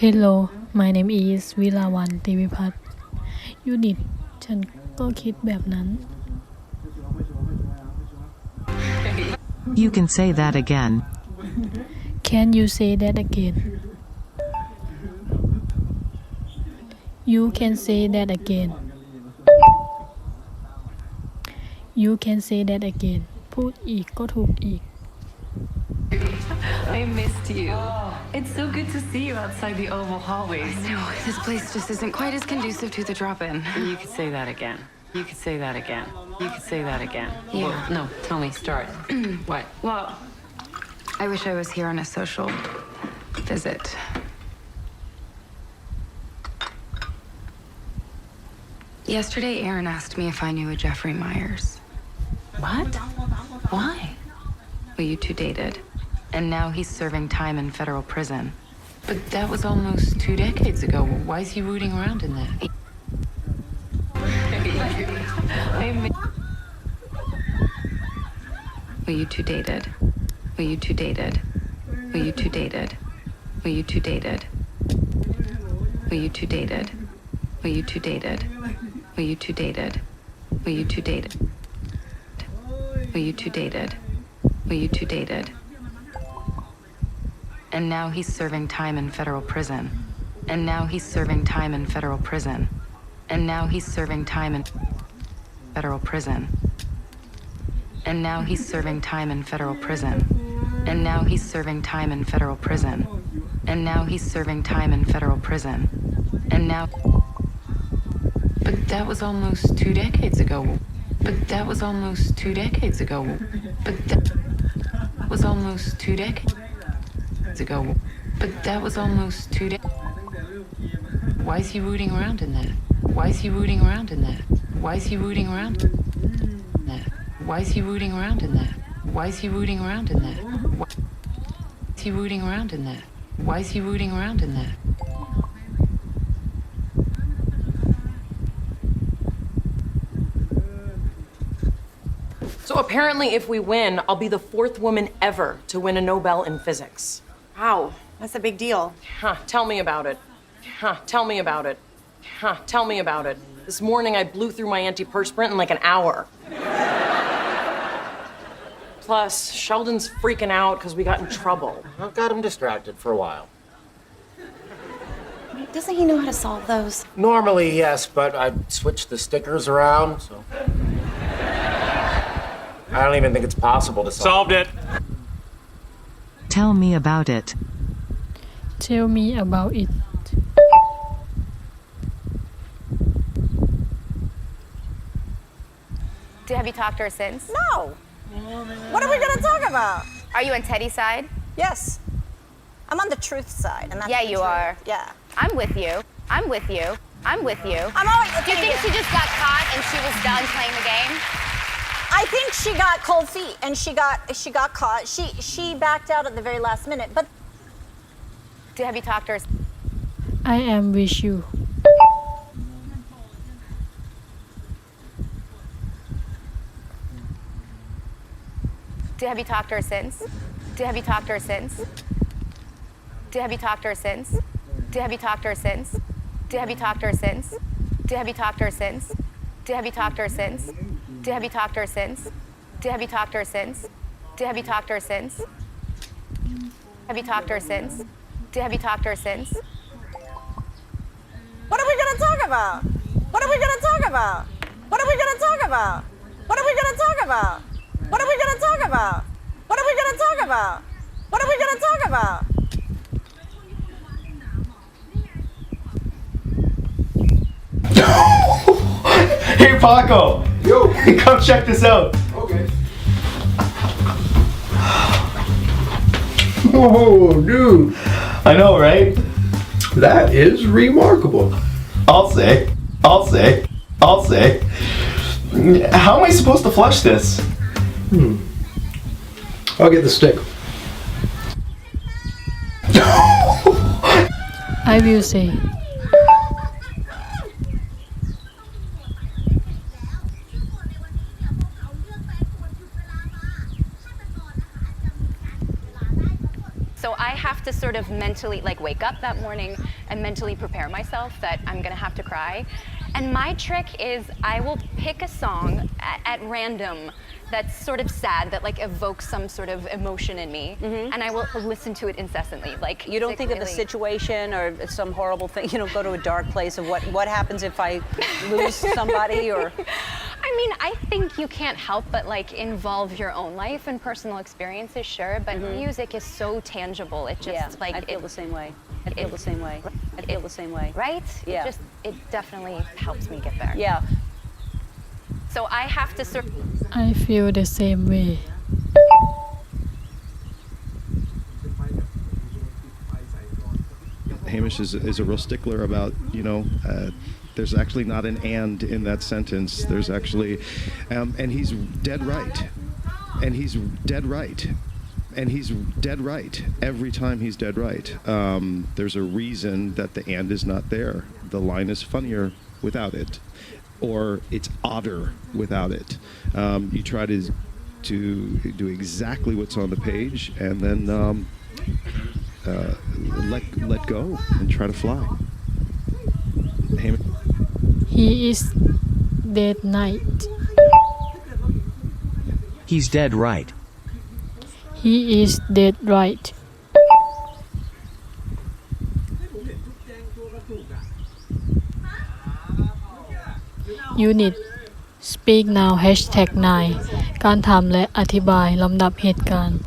Hello my name is วิลาวัลย์ ติวิภัทรยูนิตฉันก็คิดแบบนั้น You can say that again. Can you say that again You can say that again You can say that again พูดอีกก็ถูกอีก I missed you. It's so good to see you outside the Oval hallways. No, this place just isn't quite as conducive to the drop-in. You could say that again. You could say that again. You could say that again. Yeah. Well, no, tell me, start. What? Well, I wish I was here on a social visit. Yesterday, Aaron asked me if I knew a Jeffrey Myers. What? Why? Well, you two dated. And now he's serving time in federal prison. But that was almost 2 decades ago. Why is he rooting around in that? Well, you two dated. Well, you two dated. Well, you two dated. Well, you two dated. Well, you two dated. Well, you two dated. Well, you two dated. Well, you two dated. Well, you two dated. Well, you two dated. And now he's serving time in federal prison. And now he's serving time in federal prison. And now he's serving time in federal prison. And now he's serving time in federal prison. And now he's serving time in federal prison. And now he's serving time in federal prison. And now... But that was almost 2 decades ago. But that was almost 2 decades ago. But that was almost 2 decades ago. But that was almost 2 decades. Why is he rooting around in that? Why is he rooting around in that? Why is he rooting around in that? Why is he rooting around in that? Why is he rooting around in that? Why is he rooting around in that? Why is he rooting around in that? So apparently if we win, I'll be the 4th woman ever to win a Nobel in physics. Wow, that's a big deal. Huh, tell me about it. Huh, tell me about it. Huh, tell me about it. This morning I blew through my antiperspirant in like an hour. Plus, Sheldon's freaking out because we got in trouble. I got him distracted for a while. Doesn't he know how to solve those? Normally, yes, but I switched the stickers around, so... I don't even think it's possible to solve. Solved it. Tell me about it. Tell me about it Have you talked to her since? No. What are we going to talk about? Are you on Teddy's side? Yes. I'm on the truth side. And that's Yeah, the you truth. are. Yeah. I'm with you. I'm with you. I'm with you. I'm always. Do you think she just got caught and she was done playing the game? I think she got cold feet and she got caught. She backed out at the very last minute. But Have you talked to her? I am with you Have you talked to her since? Have you talked to her since? Have you talked to her since? Have you talked to her since? Have you talked to her since? Have you talked to her since? Have you talked to her since? Have you talked to her since? Have you talked to her since? Have you talked to her since? Have you talked to her since? Have you talked to her since? what are we going to talk about? What are we going to talk about? What are we going to talk about? What are we going to talk about? What are we going to talk about? What are we going to talk about? What are we going to talk about? Hey, Paco. Yo. Come check this out. Okay. Whoa, dude. I know, right? That is remarkable. I'll say. I'll say. I'll say. How am I supposed to flush this? I'll get the stick. I will say So I have to sort of mentally like wake up that morning and mentally prepare myself that I'm gonna have to cry. And my trick is I will pick a song at random that's sort of sad, that like evokes some sort of emotion in me, and I will listen to it incessantly. Like You don't think of the situation or some horrible thing. You don't go to a dark place of what happens if I lose somebody or. I mean, I think you can't help but like involve your own life and personal experiences, sure, but music is so tangible. It just like I feel the same way. I feel the same way. I feel the same way. Right? Yeah. It definitely helps me get there. Yeah. So I have to sort. I feel the same way. Hamish is a real stickler about, there's actually not an and in that sentence. There's actually, and he's dead right. And he's dead right. And he's dead right. Every time he's dead right. There's a reason that the and is not there. The line is funnier without it. Or it's odder without it. You try to do exactly what's on the page and then let go and try to fly. He is dead night. He's dead right. He is dead right. Unit Speak Now #9 การถามและอธิบายลำดับเหตุการณ์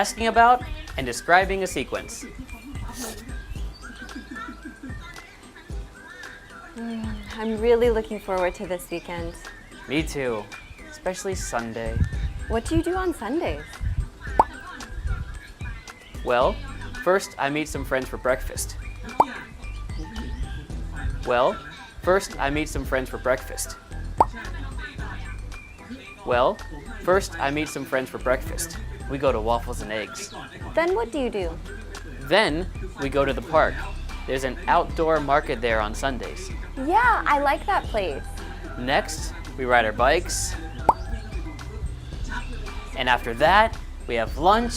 Asking about and describing a sequence. I'm really looking forward to this weekend. Me too, especially Sunday. What do you do on Sundays? Well, first I meet some friends for breakfast. Well, first I meet some friends for breakfast. Well, first I meet some friends for breakfast. We go to Waffles and Eggs. Then what do you do? Then we go to the park. There's an outdoor market there on Sundays. Yeah, I like that place. Next, we ride our bikes. And after that, we have lunch.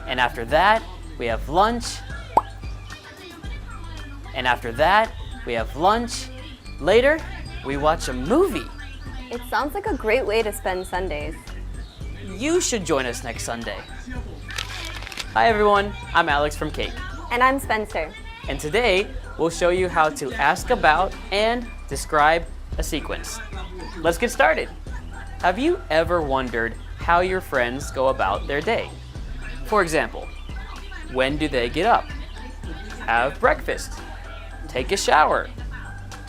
And after that, we have lunch. And after that, we have lunch. Later, we watch a movie. It sounds like a great way to spend Sundays. You should join us next Sunday. Hi everyone, I'm Alex from Cake. And I'm Spencer. And today, we'll show you how to ask about and describe a sequence. Let's get started. Have you ever wondered how your friends go about their day? For example, when do they get up? Have breakfast? Take a shower?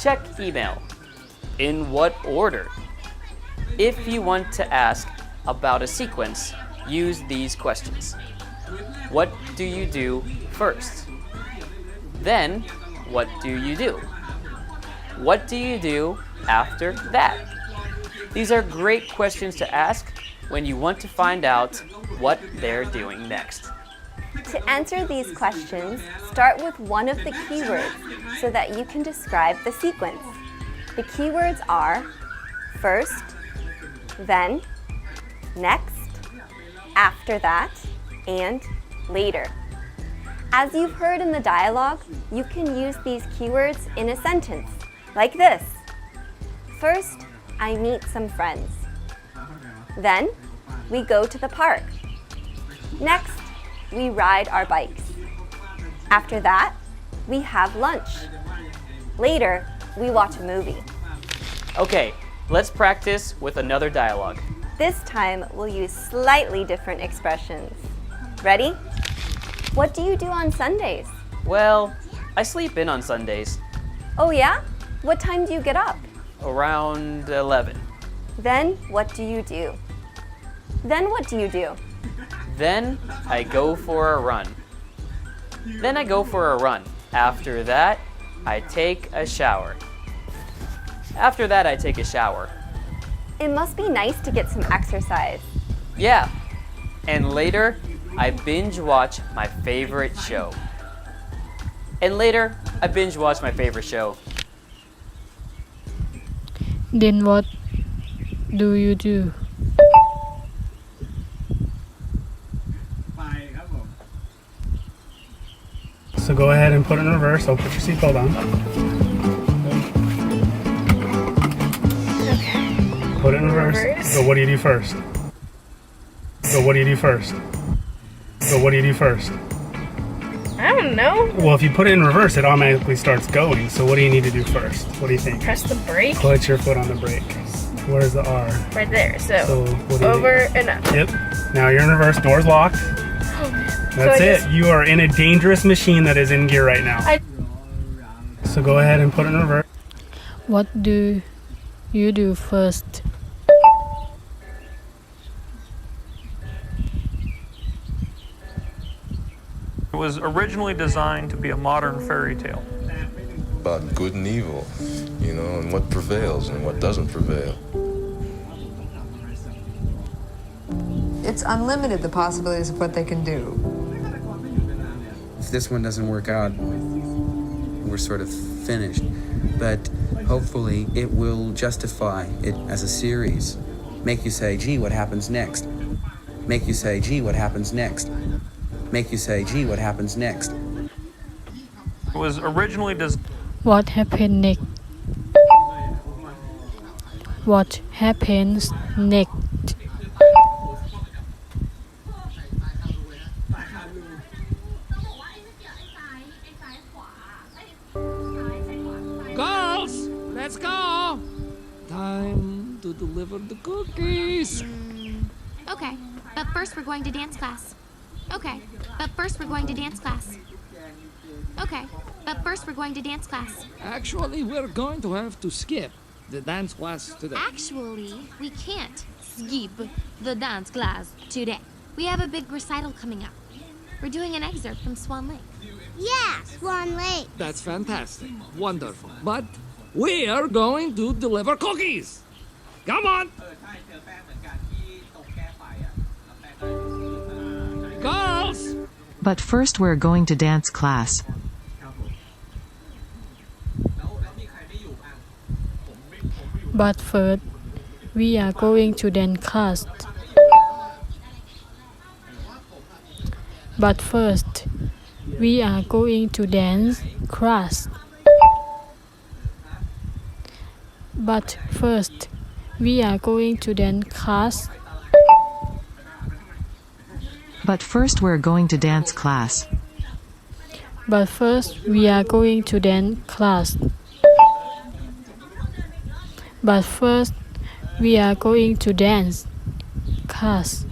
Check email? In what order? If you want to ask about a sequence, use these questions. What do you do first? Then, what do you do? What do you do after that? These are great questions to ask when you want to find out what they're doing next. To answer these questions, start with one of the keywords so that you can describe the sequence. The keywords are first, then, next, after that, and later. As you've heard in the dialogue, you can use these keywords in a sentence, like this. First, I meet some friends. Then, we go to the park. Next, we ride our bikes. After that, we have lunch. Later, we watch a movie. Okay, let's practice with another dialogue. This time, we'll use slightly different expressions. Ready? What do you do on Sundays? Well, I sleep in on Sundays. Oh yeah? What time do you get up? Around 11. Then, what do you do? Then what do you do? Then I go for a run. Then I go for a run. After that, I take a shower. After that, I take a shower. It must be nice to get some exercise. Yeah. And later, I binge watch my favorite show. And later, I binge watch my favorite show. Then what do you do? So go ahead and put it in reverse. So put your seatbelt on. Okay. Put it in reverse. So what do you do first? So what do you do first? So what do you do first? I don't know. Well, if you put it in reverse, it automatically starts going. So what do you need to do first? What do you think? Press the brake. Put your foot on the brake. Where's the R? Right there. So what do you over do? and up. Yep. Now you're in reverse. Door's locked. Oh man. That's So I it. just- You are in a dangerous machine that is in gear right now. So go ahead and put it in reverse. What do you do first? It was originally designed to be a modern fairy tale. About good and evil, you know, and what prevails and what doesn't prevail. It's unlimited, the possibilities of what they can do. If this one doesn't work out, we're sort of finished. But hopefully it will justify it as a series. Make you say, gee, what happens next? Make you say, gee, what happens next? Make you say, gee, what happens next? It was originally designed. What happened next? What happens next? Girls, let's go. Time to deliver the cookies. Okay, but first we're going to dance class. Okay, but first we're going to dance class. Okay, but first we're going to dance class. Actually, we're going to have to skip the dance class today. Actually, we can't skip the dance class today. We have a big recital coming up. We're doing an excerpt from Swan Lake. Yeah, Swan Lake. That's fantastic. Wonderful. But we are going to deliver cookies. Come on. Girls! But first we're going to dance class. But first, we are going to dance class. But first, we are going to dance class. But first, we are going to dance class. But first we're going to dance class. But first, we are going to dance class. But first, we are going to dance class.